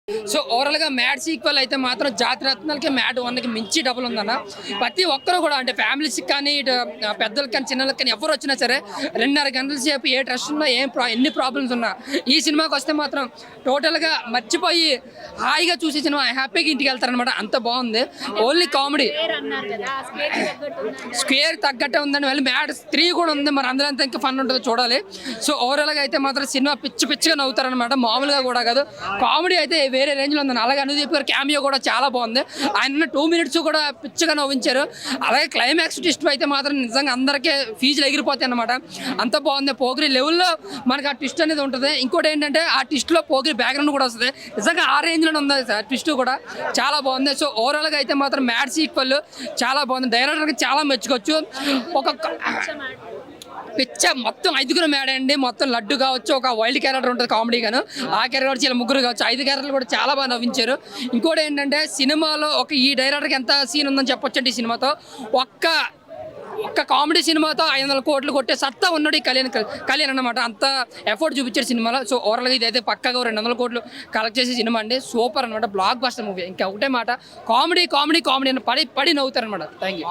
So ఓవరాల్గా mad sequel అయితే మాత్రం జాతిరత్నాలకి మ్యాడ్ 1కి మించి డబుల్ ఉందన్న. ప్రతి ఒక్కరు కూడా అంటే ఫ్యామిలీస్కి కానీ ఇటు పెద్దలకి కానీ చిన్నలకి కానీ ఎవరు వచ్చినా సరే 2.5 గంటల సేపు ఏ ట్రస్ట్ ఉన్నా ఎన్ని ప్రాబ్లమ్స్ ఉన్నా ఈ సినిమాకి వస్తే మాత్రం టోటల్గా మర్చిపోయి హాయిగా చూసే సినిమా హ్యాపీగా ఇంటికి వెళ్తారనమాట. అంత బాగుంది. ఓన్లీ కామెడీ స్క్వేర్ తగ్గట్టే ఉందని వెళ్ళి మ్యాడ్ 3 కూడా ఉంది. మరి అందులో అంతా ఇంకా ఫన్ ఉంటుందో చూడాలి. సో ఓవరాల్గా అయితే మాత్రం సినిమా పిచ్చిగా నవ్వుతారనమాట. మామూలుగా కూడా కాదు, కామెడీ అయితే వేరే రేంజ్లో ఉందని. అలాగే అనుదీప్ గారు క్యామియో కూడా చాలా బాగుంది. ఆయన 2 మినిట్స్ కూడా పిచ్చిగా నవ్వించారు. అలాగే క్లైమాక్స్ ట్విస్ట్ అయితే మాత్రం నిజంగా అందరికీ ఫీజులు ఎగిరిపోతాయి అనమాట. అంత బాగుంది. పోగిరి లెవెల్లో మనకి ఆ ట్విస్ట్ అనేది ఉంటుంది. ఇంకోటి ఏంటంటే ఆ ట్విస్ట్లో పోగిరి బ్యాక్గ్రౌండ్ కూడా వస్తుంది. నిజంగా ఆ రేంజ్లోనే ఉంది ట్విస్ట్ కూడా చాలా బాగుంది. సో ఓవరాల్గా అయితే మాత్రం మ్యాడ్ సీక్వెల్ చాలా బాగుంది. డైరెక్టర్కి చాలా మెచ్చుకోవచ్చు. ఒక మొత్తం 5గురు మ్యాడ్ అండి. మొత్తం లడ్డు కావచ్చు, ఒక వైల్డ్ క్యారెక్టర్ ఉంటుంది కామెడీ గాను, ఆ క్యారెక్టర్ చాలా 3 కావచ్చు. 5 క్యారెక్టర్లు కూడా చాలా బాగా నవ్వించారు. ఇంకోటి ఏంటంటే సినిమాలో ఈ డైరెక్టర్కి ఎంత సీన్ ఉందని చెప్పొచ్చండి. ఈ సినిమాతో ఒక్క కామెడీ సినిమాతో 500 కోట్లు కొట్టే సత్తా ఉన్నాడు ఈ కళ్యాణ్ అన్నమాట. అంత ఎఫర్ట్ చూపించాడు సినిమాలో. సో ఓవరాల్గా ఇదైతే పక్కగా 200 కోట్లు కలెక్ట్ చేసే సినిమా అండి. సూపర్ అనమాట. Block buster movie. ఇంకా ఒకటే మాట, కామెడీ అని పడి నవ్వుతారనమాట. Thank you.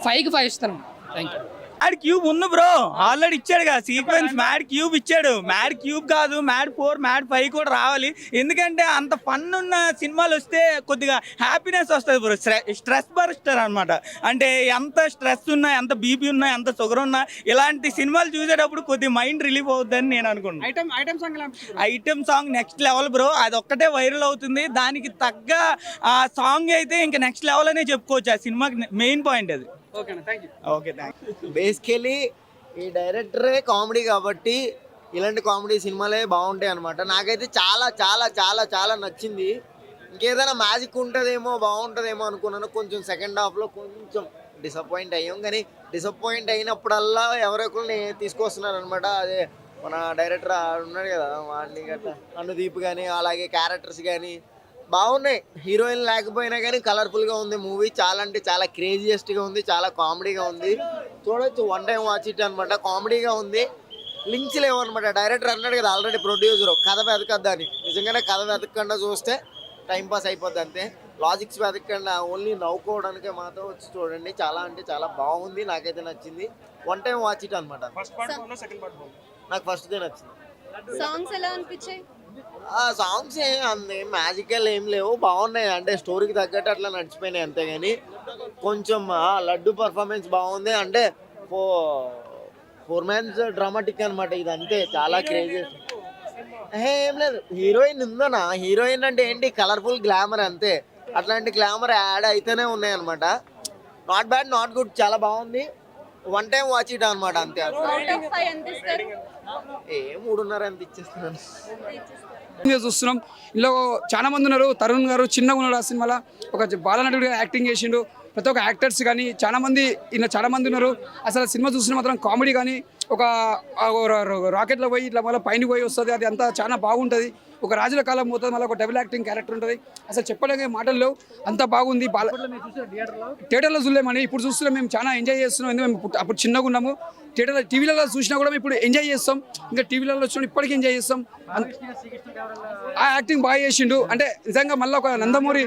5కి 5 ఇస్తాను. Thank you. మ్యాడ్ క్యూబ్ ఉంది బ్రో, ఆల్రెడీ ఇచ్చాడు కదా సీక్వెన్స్. మ్యాడ్ క్యూబ్ ఇచ్చాడు. మ్యాడ్ క్యూబ్ కాదు, మ్యాడ్ 4, మ్యాడ్ 5 కూడా రావాలి. ఎందుకంటే అంత ఫన్ ఉన్న సినిమాలు వస్తే కొద్దిగా హ్యాపీనెస్ వస్తుంది బ్రో. స్ట్రెస్ బర్స్టర్ అనమాట. అంటే ఎంత స్ట్రెస్ ఉన్నా, ఎంత బీపీ ఉన్నా, ఎంత షుగర్ ఉన్నా, ఇలాంటి సినిమాలు చూసేటప్పుడు కొద్దిగా మైండ్ రిలీఫ్ అవుతుందని నేను అనుకుంటున్నాను. Item song next level bro. అది ఒక్కటే వైరల్ అవుతుంది. దానికి తగ్గ ఆ సాంగ్ అయితే ఇంకా నెక్స్ట్ లెవెల్ అనే చెప్పుకోవచ్చు. ఆ సినిమాకి మెయిన్ పాయింట్ అది. బేసికలీ ఈ డైరెక్టరే కామెడీ కాబట్టి ఇలాంటి కామెడీ సినిమాలే బాగుంటాయి అనమాట. నాకైతే చాలా చాలా చాలా చాలా నచ్చింది. ఇంకేదైనా మ్యాజిక్ ఉంటుందేమో, బాగుంటుందేమో అనుకున్నాను. కొంచెం సెకండ్ హాఫ్లో కొంచెం డిసప్పాయింట్ అయ్యాం. కానీ డిసప్పాయింట్ అయినప్పుడల్లా ఎవరెక్కరిని తీసుకొస్తున్నారు అనమాట. అదే మన డైరెక్టర్ ఉన్నాడు కదా, వాడిని గట్రా అనుదీప్ కానీ, అలాగే క్యారెక్టర్స్ కానీ బాగున్నాయి. హీరోయిన్ లేకపోయినా కానీ కలర్ఫుల్గా ఉంది మూవీ. చాలా అంటే చాలా క్రేజియస్ట్గా ఉంది, చాలా కామెడీగా ఉంది. చూడొచ్చు, 1 టైం వాచ్ ఇట్ అనమాట. కామెడీగా ఉంది. లింక్స్ లేవన్నమాట. డైరెక్టర్ అన్నాడు కదా ఆల్రెడీ, ప్రొడ్యూసర్ కథ వెతకద్దని. నిజంగానే కథ వెతకకుండా చూస్తే టైంపాస్ అయిపోద్ది అంతే. లాజిక్స్ వెతకకుండా ఓన్లీ నవ్వుకోవడానికే మాత్రం వచ్చి చూడండి. చాలా అంటే చాలా బాగుంది. నాకైతే నచ్చింది. 1 టైం వాచ్ ఇట్ అనమాట. నాకు ఫస్ట్దే నచ్చింది. సాంగ్స్ ఎలా అనిపించాయి? ఆ సాంగ్స్ అంతే మ్యాజికల్ ఏం లేవు, బాగున్నాయి. అంటే స్టోరీకి తగ్గట్టు అట్లా నడిచిపోయినాయి అంతేగాని. కొంచెం లడ్డు పర్ఫార్మెన్స్ బాగుంది. అంటే 4 మ్యాన్స్ డ్రామాటిక్ అనమాట ఇది. అంతే, చాలా క్రేజీ. ఏం లేదు, హీరోయిన్ ఉందనా. హీరోయిన్ అంటే ఏంటి, కలర్ఫుల్ గ్లామర్ అంతే. అట్లాంటి గ్లామర్ యాడ్ అయితేనే ఉన్నాయి అనమాట. నాట్ బ్యాడ్, నాట్ గుడ్, చాలా బాగుంది. 1 టైం వాచ్ ఇట్ అనమాట అంతే. 3.5 ఎంత ఇచ్చేస్తున్నాను. చూస్తున్నాం. ఇందులో చాలా మంది ఉన్నారు. తరుణ్ గారు చిన్నగా ఉన్నాడు. ఆ సినిమాలో ఒక బాలనటుడిగా యాక్టింగ్ చేసిండు. ప్రతి ఒక్క యాక్టర్స్ కానీ చాలా మంది ఉన్నారు. అసలు సినిమా చూసిన మాత్రం కామెడీ కానీ ఒక రాకెట్లో పోయి ఇట్లా మళ్ళీ పైన పోయి వస్తుంది. అది అంతా చాలా బాగుంటుంది. ఒక రాజుల కాలం పోతుంది, మళ్ళీ ఒక డబుల్ యాక్టింగ్ క్యారెక్టర్ ఉంటుంది. అసలు చెప్పడానికి మాటలు లేవు, అంత బాగుంది. థియేటర్లో చూడలేమని ఇప్పుడు చూస్తున్నాం. మేము చాలా ఎంజాయ్ చేస్తున్నాం. ఎందుకంటే మేము అప్పుడు చిన్నగా ఉన్నాము. టీవీలలో చూసినా కూడా మేము ఇప్పుడు ఎంజాయ్ చేస్తాం. ఇంకా టీవీలలో వచ్చిన ఇప్పటికీ ఎంజాయ్ చేస్తాం. ఆ యాక్టింగ్ బాగా చేసిండు. అంటే నిజంగా మళ్ళీ ఒక నందమూరి,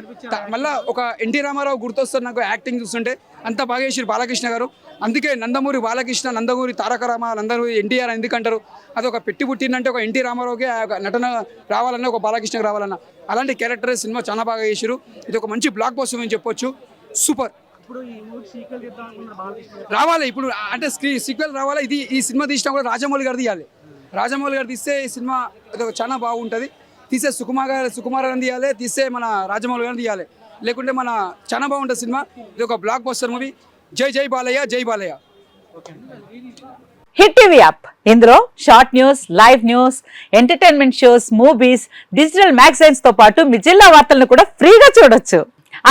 మళ్ళీ ఒక ఎన్టీ రామారావు గుర్తొస్తారు నాకు యాక్టింగ్ చూస్తుంటే. అంత బాగా చేసిరు బాలకృష్ణ గారు. అందుకే నందమూరి బాలకృష్ణ, నందమూరి తారక రామ, నందమూరి ఎన్టీఆర్ ఎందుకంటారు. అది ఒక పెట్టి పుట్టిందంటే ఒక ఎన్టీ రామారావుకి నటన రావాలన్నా, ఒక బాలకృష్ణకి రావాలన్నా అలాంటి క్యారెక్టర్ సినిమా చాలా బాగా చేసిరు. ఇది ఒక మంచి బ్లాక్ బస్టర్ అని చెప్పొచ్చు. సూపర్. రావాలి ఇప్పుడు, అంటే సీక్వెల్ రావాలి. ఈ సినిమా తీసినా కూడా రాజమౌళి గారు తీయాలి. రాజమౌళి గారు తీస్తే ఈ సినిమా చాలా బాగుంటుంది. తీసే సుకుమార్ గారిని తీయాలి, తీస్తే మన రాజమౌళి గారిని తీయాలి. లేకుంటే మన చాలా బాగుంటుంది సినిమా. ఇది ఒక బ్లాక్ బస్టర్ మూవీ. జై బాలయ్య, జై బాలయ్య. హిట్ టీవీ యాప్, ఇందులో short news, live news, entertainment shows, movies, digital magazines తో పాటు మీ జిల్లా వార్తలను కూడా ఫ్రీగా చూడొచ్చు.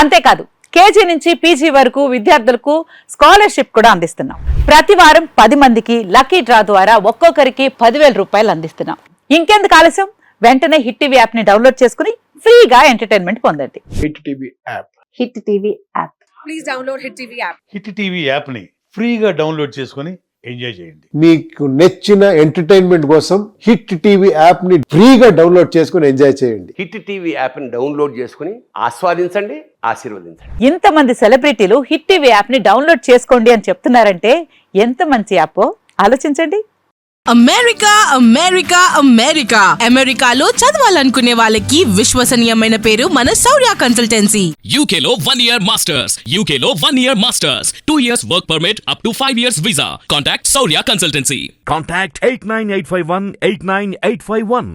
అంతేకాదు కేజీ నుంచి పీజీ వరకు విద్యార్థులకు స్కాలర్షిప్ కూడా అందిస్తున్నాం. ప్రతి వారం 10 మందికి లక్కీ డ్రా ద్వారా ఒక్కొక్కరికి 10,000 రూపాయలు అందిస్తున్నాం. ఇంకెందుకు ఆలస్యం, వెంటనే హిట్ టీవీ యాప్ ని డౌన్లోడ్ చేసుకుని ఫ్రీగా ఎంటర్టైన్మెంట్ పొందండి. Hit TV app. Hit TV app. Please download hit TV app. Hit TV app ని ఫ్రీగా డౌన్లోడ్ చేసుకొని ఎంజాయ్ చేయండి. మీకు నచ్చిన ఎంటర్టైన్మెంట్ కోసం హిట్ టీవీ యాప్ ని ఫ్రీగా డౌన్లోడ్ చేసుకుని ఎంజాయ్ చేయండి. హిట్ టీవీ యాప్ని డౌన్లోడ్ చేసుకుని ఆస్వాదించండి, ఆశీర్వదించండి. ఇంతమంది సెలబ్రిటీలు హిట్ టీవీ యాప్ ని డౌన్లోడ్ చేసుకోండి అని చెప్తున్నారంటే ఎంత మంచి యాప్ ఆలోచించండి. అమెరికా అమెరికా అమెరికా అమెరికాలో చదవాలనుకునే వాళ్ళకి విశ్వసనీయమైన పేరు మన శౌర్య కన్సల్టెన్సీ. UK లో 1 year masters, UK లో 1 year masters, 2 years work permit up to 5 years visa. Contact Saurya Consultancy. Contact 89851 89851.